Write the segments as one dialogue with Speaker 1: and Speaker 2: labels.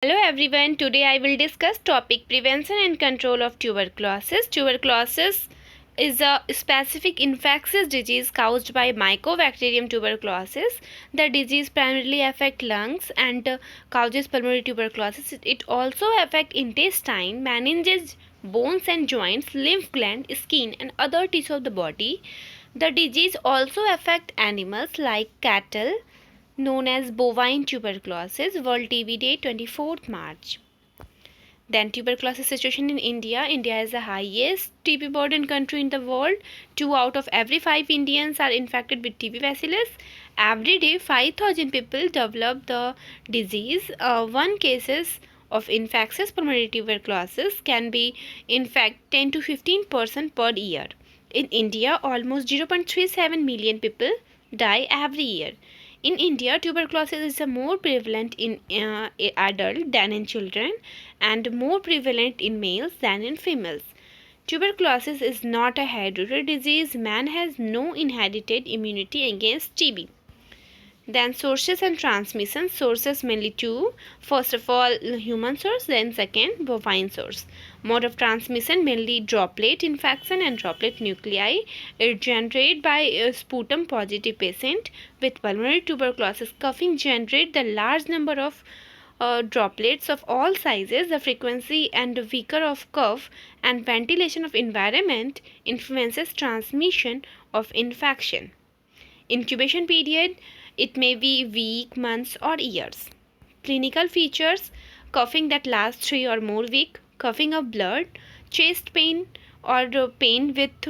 Speaker 1: Hello everyone, today I will discuss topic prevention and control of tuberculosis. Tuberculosis is a specific infectious disease caused by Mycobacterium tuberculosis. The disease primarily affects lungs and causes pulmonary tuberculosis. It also affects intestine, meninges, bones and joints, lymph gland, skin and other tissues of the body. The disease also affects animals like cattle, known as bovine tuberculosis. World TB Day 24th March. Then tuberculosis situation in India. India is the highest TB burden country in the world. 2 out of every 5 Indians are infected with TB bacillus. Every day 5,000 people develop the disease. One cases of infectious pulmonary tuberculosis can be infect 10 to 15% per year. In India, almost 0.37 million people die every year. In India, tuberculosis is more prevalent in adults than in children and more prevalent in males than in females. Tuberculosis is not a hereditary disease. Man has no inherited immunity against TB. Then sources and transmission. Sources mainly two. First of all, human source, then second, bovine source. Mode of transmission mainly droplet infection and droplet nuclei. It generated by a sputum positive patient with pulmonary tuberculosis. Coughing generate the large number of droplets of all sizes. The frequency and vigor of cough and ventilation of environment influences transmission of infection. Incubation period, it may be week, months or years. Clinical features: coughing that lasts 3 or more weeks, coughing of blood, chest pain or pain with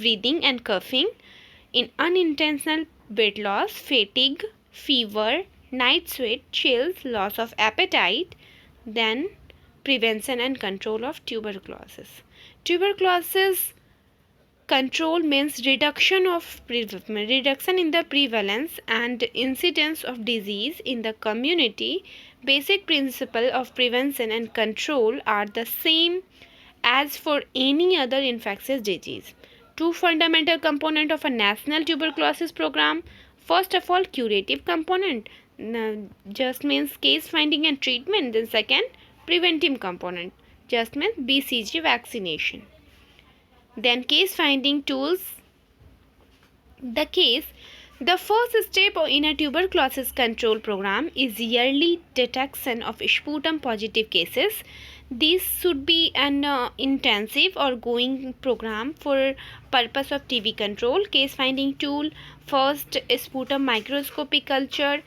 Speaker 1: breathing and coughing, in unintentional weight loss, fatigue, fever, night sweat, chills, loss of appetite. Then prevention and control of tuberculosis. Tuberculosis control means reduction in the prevalence and incidence of disease in the community. Basic principle of prevention and control are the same as for any other infectious disease. Two fundamental components of a national tuberculosis program. First of all, curative component, just means case finding and treatment. Then second, preventive component, just means BCG vaccination. Then case finding tools. The first step in a tuberculosis control program is yearly detection of sputum positive cases. This should be an intensive or going program for purpose of TB control. Case finding tool: first, sputum microscopic culture,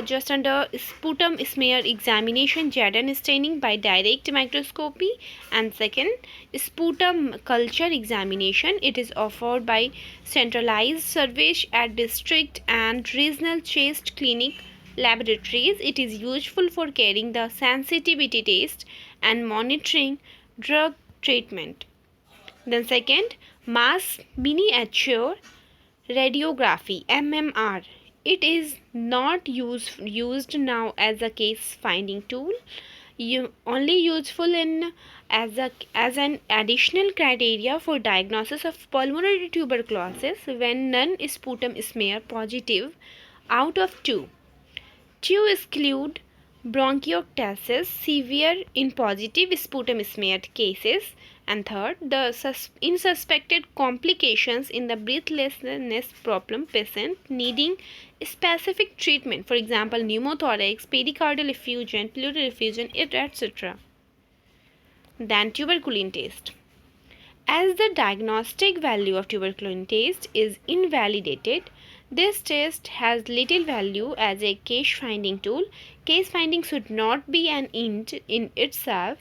Speaker 1: just under sputum smear examination, Jaden staining by direct microscopy, and second, sputum culture examination. It is offered by centralized service at district and regional chest clinic laboratories. It is useful for carrying the sensitivity test and monitoring drug treatment. Then second, mass miniature radiography, MMR. It is not used now as a case finding tool. Only useful in as an additional criteria for diagnosis of pulmonary tuberculosis when none sputum smear positive out of 2. Two exclude bronchiectasis severe in positive sputum smeared cases, and third, the unsuspected complications in the breathlessness problem patient needing specific treatment, for example pneumothorax, pericardial effusion, pleural effusion, etc. Then tuberculin test. As the diagnostic value of tuberculin test is invalidated, this test has little value as a case finding tool. Case finding should not be an end in itself.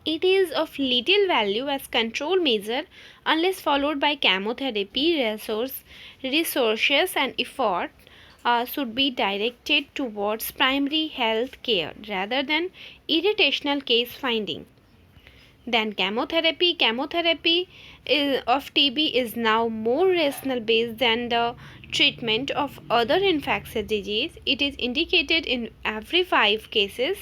Speaker 1: It is of little value as control measure unless followed by chemotherapy. Resources and effort should be directed towards primary health care rather than irritational case finding. Then chemotherapy. Chemotherapy of TB is now more rational based than the treatment of other infectious disease. It is indicated in every 5 cases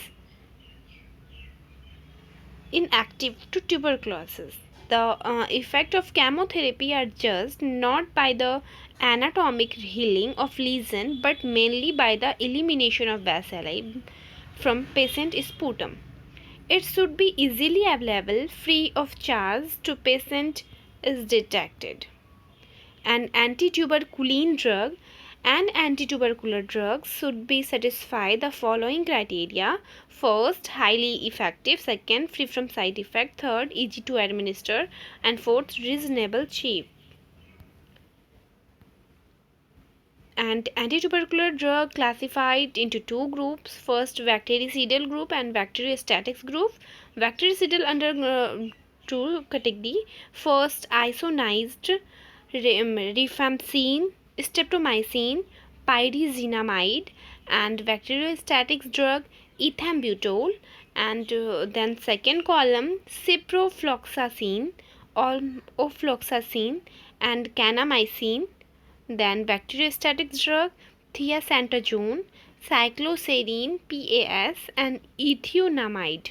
Speaker 1: inactive to tuberculosis. The effect of chemotherapy are judged not by the anatomic healing of lesion but mainly by the elimination of bacilli. from patient sputum. It should be easily available, free of charge to patient is detected. An antituberculin drug and antitubercular drugs should be satisfy the following criteria. First, highly effective. Second, free from side effect. Third, easy to administer. And fourth, reasonable cheap. And anti-tubercular drug classified into two groups. First, bactericidal group and bacteriostatics group. Bactericidal under two category. First, isoniazid, rifampicin, streptomycin, pyrazinamide, and bacteriostatics drug ethambutol. And then second column, ciprofloxacin, ofloxacin, and kanamycin. Then bacteriostatics drug thiasantogen, cycloserine PAS, and ethionamide.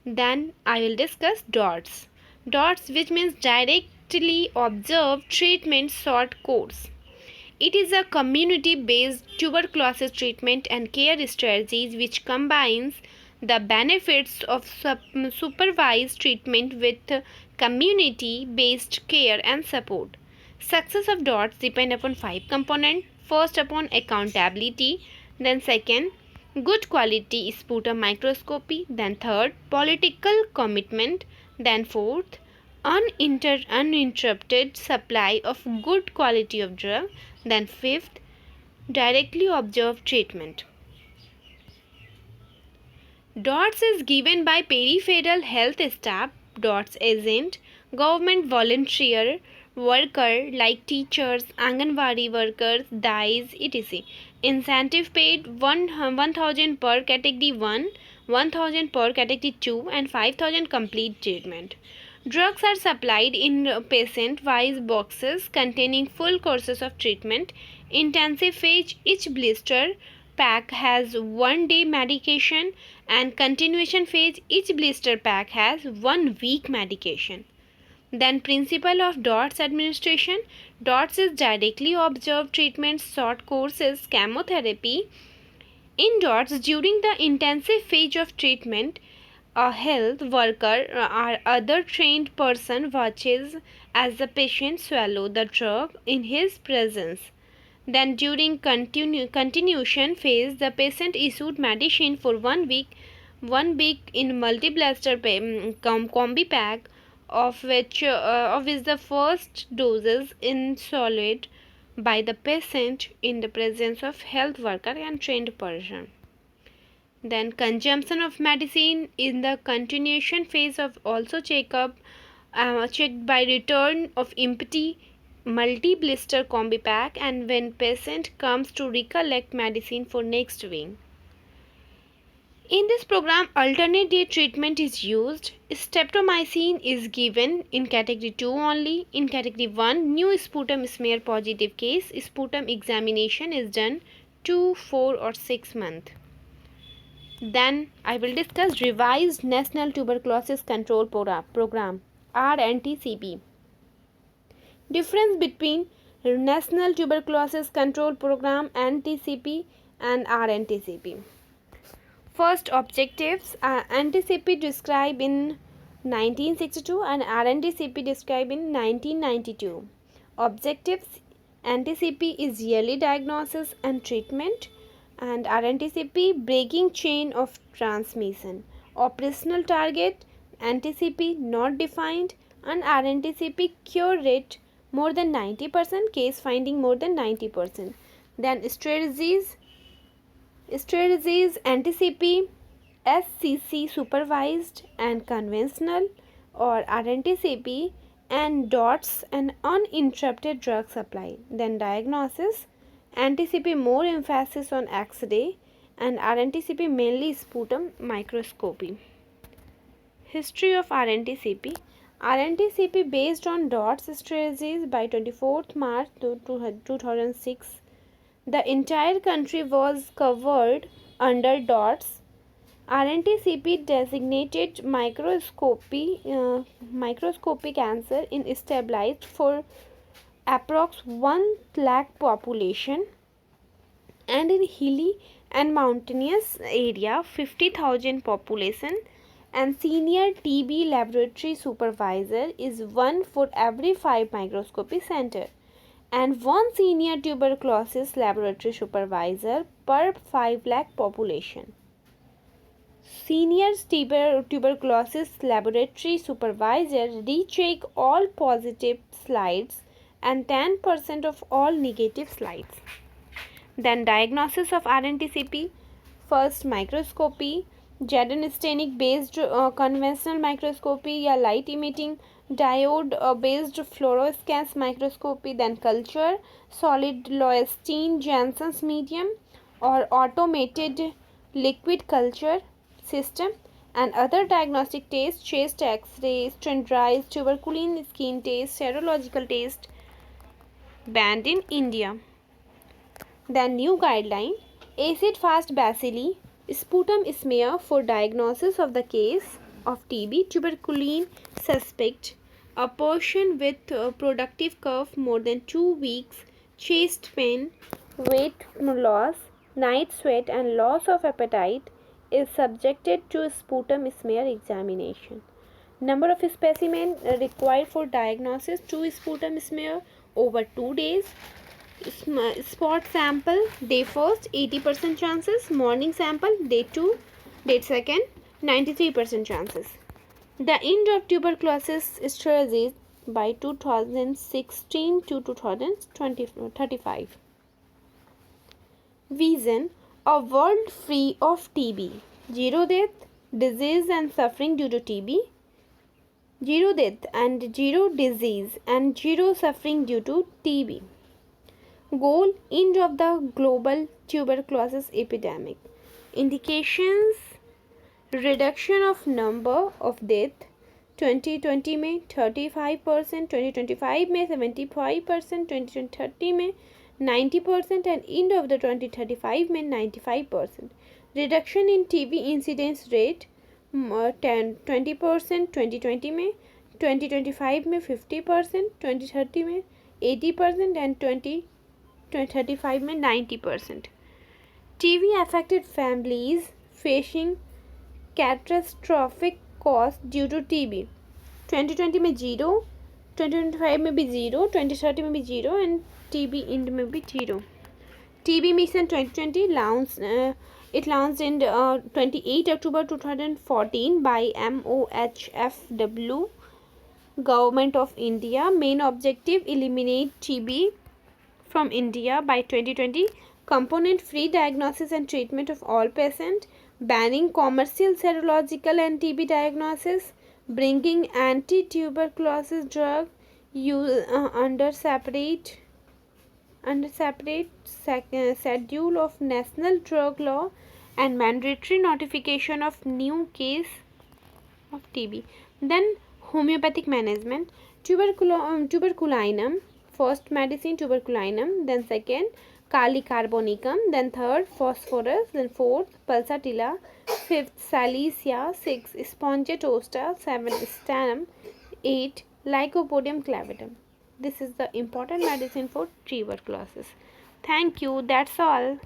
Speaker 1: Then I will discuss DOTS. DOTS, which means directly observed treatment short course. It is a community-based tuberculosis treatment and care strategies which combines the benefits of supervised treatment with community-based care and support. Success of DOTS depend upon 5 components. First, upon accountability. Then second, good quality sputum microscopy. Then third, political commitment. Then fourth, uninterrupted supply of good quality of drug. Then fifth, directly observed treatment. DOTS is given by peripheral health staff, DOTS agent, government volunteer, worker like teachers, Anganwadi workers, DICE, etc. Incentive paid 1000 per category 1, 1000 per category 2 and 5000 complete treatment. Drugs are supplied in patient-wise boxes containing full courses of treatment. Intensive phase, each blister pack has 1 day medication, and continuation phase, each blister pack has 1 week medication. Then principle of DOTS administration. DOTS is directly observed treatment, short courses, chemotherapy. In DOTS, during the intensive phase of treatment, a health worker or other trained person watches as the patient swallow the drug in his presence. Then during continuation phase, the patient issued medicine for 1 week, in multi-blister combi pack, of which the first doses in solid by the patient in the presence of health worker and trained person. Then consumption of medicine in the continuation phase of also checked by return of empty multi-blister combi pack and when patient comes to recollect medicine for next week. In this program, alternate day treatment is used. Streptomycin is given in category 2 only. In category 1, new sputum smear positive case, sputum examination is done 2, 4 or 6 months. Then I will discuss revised National Tuberculosis Control Program RNTCP. Difference between National Tuberculosis Control Program NTCP and RNTCP. First, objectives. NTCP described in 1962 and RNTCP described in 1992. Objectives. NTCP is yearly diagnosis and treatment, and RNTCP breaking chain of transmission. Operational target, NTCP not defined, and RNTCP cure rate more than 90%, case finding more than 90%. Then strategies, NTCP, SCC supervised and conventional, or RNTCP and DOTS and uninterrupted drug supply. Then diagnosis, NTCP more emphasis on X-ray and RNTCP mainly sputum microscopy. History of RNTCP. RNTCP based on DOTS strategies by 24th March 2006. The entire country was covered under DOTS. RNTCP designated microscopic cancer in stabilized for approx 1 lakh population, and in hilly and mountainous area 50,000 population, and senior TB laboratory supervisor is 1 for every 5 microscopy center, and 1 senior tuberculosis laboratory supervisor per 5 lakh population. Senior tuberculosis laboratory supervisor recheck all positive slides and 10% of all negative slides. Then diagnosis of RNTCP, first microscopy, Jaden stenic based conventional microscopy या light emitting diode based fluoroscans microscopy, then culture, solid Lowenstein Janssens medium or automated liquid culture system, and other diagnostic tests, chest x-ray, standardized tuberculin skin test, serological test, banned in India. Then new guideline, acid fast bacilli, sputum smear for diagnosis of the case of TB, tuberculin suspect, a person with productive cough more than 2 weeks, chest pain, weight loss, night sweat and loss of appetite is subjected to sputum smear examination. Number of specimen required for diagnosis, 2 sputum smear over 2 days. Spot sample day first 80% chances, morning sample day 2, day second 93% chances. The end of tuberculosis strategies by 2016 to 2035. Vision, a world free of TB, zero death, disease and suffering due to TB, zero death and zero disease and zero suffering due to TB. Goal, end of the global tuberculosis epidemic. Indications, reduction of number of death, 2020 में 35%, 2025 में 75%, 2030 में 90% and end of the 2035 में 95%. Reduction in TB incidence rate 20% 2020 में, 2025 में 50%, 2030 में 80% and 2035 में 90%. TB affected families facing catastrophic cost due to TB. 2020 में 0, 2025 में भी 0, 2030 में भी 0 and TB end में भी 0. TB mission 2020 launched in 28 October 2014 by MOHFW, Government of India. Main objective, eliminate TB from India by 2020. Component, free diagnosis and treatment of all patients, banning commercial serological and TB diagnosis, bringing anti-tuberculosis drug use under separate schedule of national drug law, and mandatory notification of new case of TB. Then homeopathic management, tuberculinum, first medicine tuberculinum, then second Kali carbonicum, then third phosphorus, then fourth pulsatilla, fifth Silesia, sixth Spongetosta, seventh Stannum, 8 Lycopodium clavatum. This is the important medicine for tuberculosis. Thank you. That's all.